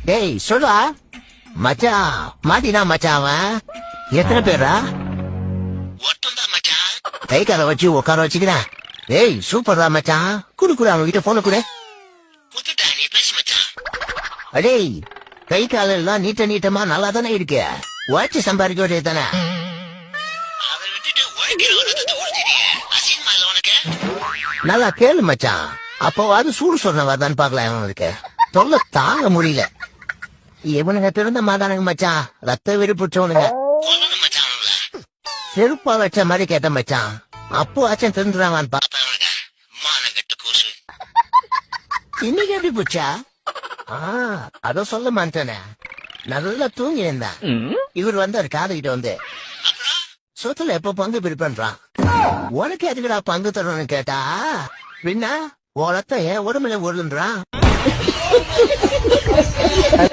டேய் சொல்றா மச்சான் மாட்டினா மச்சான் அவன் எத்தனை பேரா ஒருத்தன் மச்சான் கை கால வச்சு உட்கார வச்சுக்கிறேன் டேய் சூப்பர்ரா மச்சான் குடு அவங்க கிட்ட போன குடு நீ பேசு மச்சான் அடேய் கை கால எல்லாம் நீட்டமா நல்லா தானே இருக்கு உழைச்சு சம்பாதிக்க வேண்டியது தானே நல்லா கேளு மச்சான் அப்போ அது சூடு சொன்னவாதான் பாக்கலாம் அவனுக்கு தொல்லை தாங்க முடியல இவனுங்க பிறந்த மாதானுங்க மச்சான் ரத்த வெறுப்புச்சவனுங்க செருப்பா வச்ச மாதிரி கேட்ட மச்சான் அப்போ ஆச்சும் தெரிஞ்சுறான் பாப்பேன் இன்னைக்கு எப்படி போச்சா அத சொல்ல மாட்டேனே நல்லா தூங்கி இருந்தான் இவர் வந்தாரு காதுகிட்ட வந்து சொத்துல எப்ப பங்கு பிரிப்பன்றான் உனக்கு எதுக்குடா பங்கு தரணும்னு கேட்டா பின்ன உலத்த என் உடம்புல உருளுன்றான்